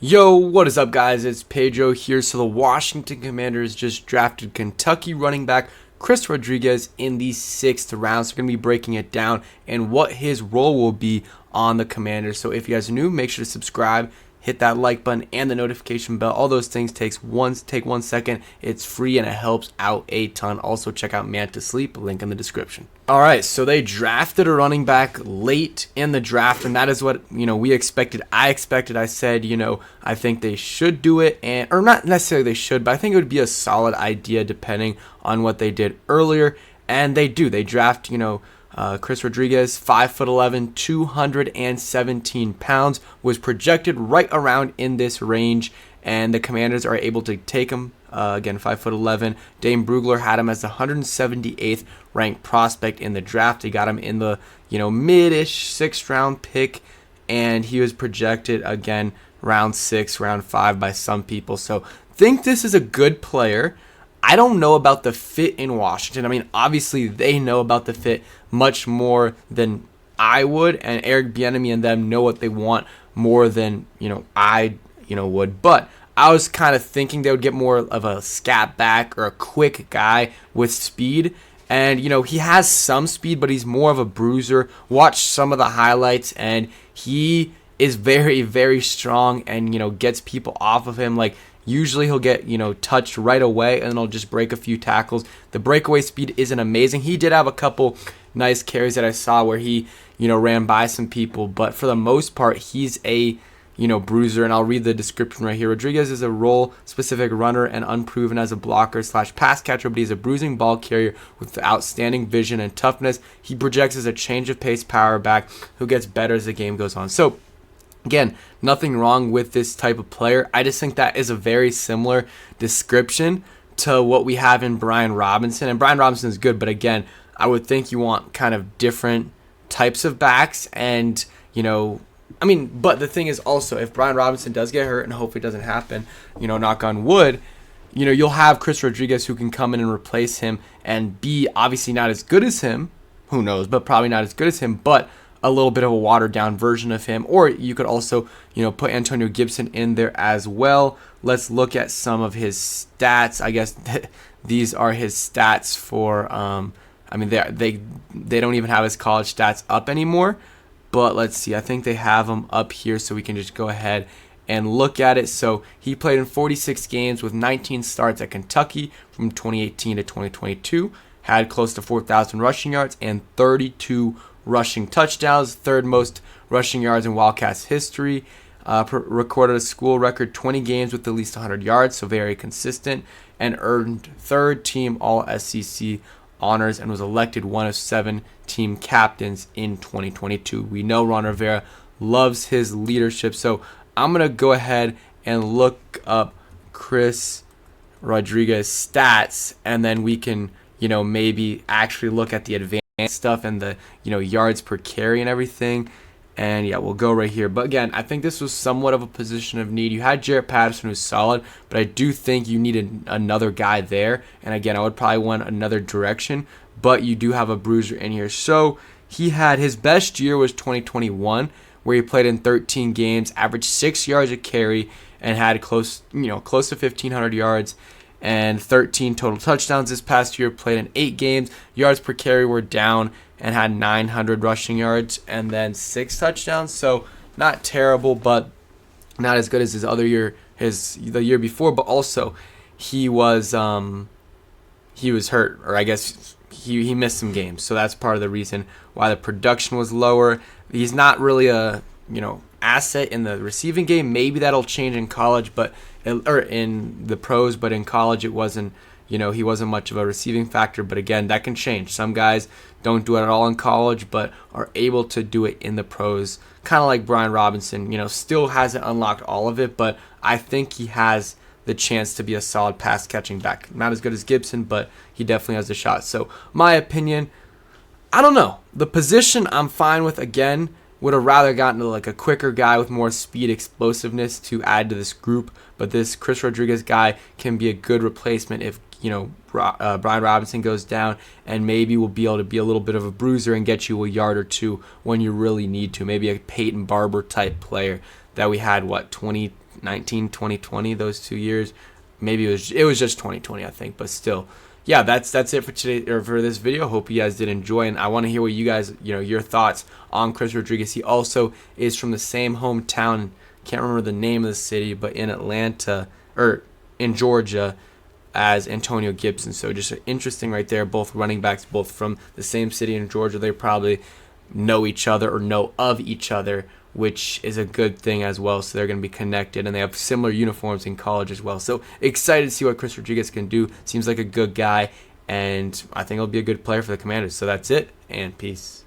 Yo, what is up, guys? It's Pedro here. So the Washington Commanders just drafted Kentucky running back Chris Rodriguez in the 6th round. So we're going to be breaking it down and what his role will be on the Commanders. So if you guys are new, make sure to subscribe, hit that like button and the notification bell. All those things take 1 second. It's free and it helps out a ton. Also check out Man to Sleep, link in the description. All right, so they drafted a running back late in the draft, and that is what we expected. I said, I think they should do it, or not necessarily they should, but I think it would be a solid idea depending on what they did earlier, and they do. They draft, Chris Rodriguez, 5'11", 217 pounds, was projected right around in this range, and the Commanders are able to take him. Again, 5'11". Dane Brugler had him as the 178th ranked prospect in the draft. He got him in the mid-ish 6th round pick, and he was projected again round 6, round 5 by some people. So think this is a good player. I don't know about the fit in Washington. I mean, obviously they know about the fit much more than I would, and Eric Bieniemy and them know what they want more than I would. But I was kind of thinking they would get more of a scat back or a quick guy with speed. And, he has some speed, but he's more of a bruiser. Watch some of the highlights, and he is very, very strong and, gets people off of him. Like, usually he'll get, touched right away, and then he'll just break a few tackles. The breakaway speed isn't amazing. He did have a couple nice carries that I saw where he, ran by some people. But for the most part, he's a bruiser, and I'll read the description right here. Rodriguez is a role-specific runner and unproven as a blocker/pass catcher, but he's a bruising ball carrier with outstanding vision and toughness. He projects as a change-of-pace power back who gets better as the game goes on. So, again, nothing wrong with this type of player. I just think that is a very similar description to what we have in Brian Robinson. And Brian Robinson is good, but again, I would think you want kind of different types of backs and, but the thing is also, if Brian Robinson does get hurt, and hopefully it doesn't happen, knock on wood, you'll have Chris Rodriguez who can come in and replace him and be obviously not as good as him, who knows, but probably not as good as him, but a little bit of a watered-down version of him. Or you could also, put Antonio Gibson in there as well. Let's look at some of his stats. I guess these are his stats for, they don't even have his college stats up anymore. But let's see, I think they have him up here so we can just go ahead and look at it. So he played in 46 games with 19 starts at Kentucky from 2018 to 2022, had close to 4,000 rushing yards and 32 rushing touchdowns, third most rushing yards in Wildcats history, recorded a school record 20 games with at least 100 yards, so very consistent, and earned third team All-SEC honors and was elected one of 7 team captains in 2022. We know Ron Rivera loves his leadership, so I'm going to go ahead and look up Chris Rodriguez stats, and then we can, maybe actually look at the advanced stuff and the, yards per carry and everything. And yeah, we'll go right here. But again, I think this was somewhat of a position of need. You had Jarrett Patterson, who's solid, but I do think you needed another guy there. And again, I would probably want another direction, but you do have a bruiser in here. So he had his best year was 2021, where he played in 13 games, averaged 6 yards a carry, and had close to 1,500 yards and 13 total touchdowns. This past year, played in 8 games. Yards per carry were down and had 900 rushing yards and then 6 touchdowns. So not terrible, but not as good as his other year, the year before. But also, he was hurt, or I guess he missed some games. So that's part of the reason why the production was lower. He's not really a asset in the receiving game. Maybe that'll change in college, or in the pros, but in college it wasn't. He wasn't much of a receiving factor, but again, that can change. Some guys don't do it at all in college, but are able to do it in the pros. Kind of like Brian Robinson, still hasn't unlocked all of it, but I think he has the chance to be a solid pass-catching back. Not as good as Gibson, but he definitely has a shot. So, my opinion, I don't know. The position I'm fine with, again, would have rather gotten to like a quicker guy with more speed, explosiveness to add to this group, but this Chris Rodriguez guy can be a good replacement if Brian Robinson goes down, and maybe will be able to be a little bit of a bruiser and get you a yard or two when you really need to. Maybe a Peyton Barber type player that we had, 20 2019, 2020, those 2 years. Maybe it was just 2020, I think, but still. Yeah, that's it for today, or for this video. Hope you guys did enjoy, and I want to hear what you guys, your thoughts on Chris Rodriguez. He also is from the same hometown. Can't remember the name of the city, but in Atlanta or in Georgia as Antonio Gibson. So just interesting right there. Both running backs, both from the same city in Georgia. They probably know each other or know of each other, which is a good thing as well. So they're going to be connected, and they have similar uniforms in college as well. So excited to see what Chris Rodriguez can do. Seems like a good guy, and I think he'll be a good player for the Commanders. So that's it, and peace.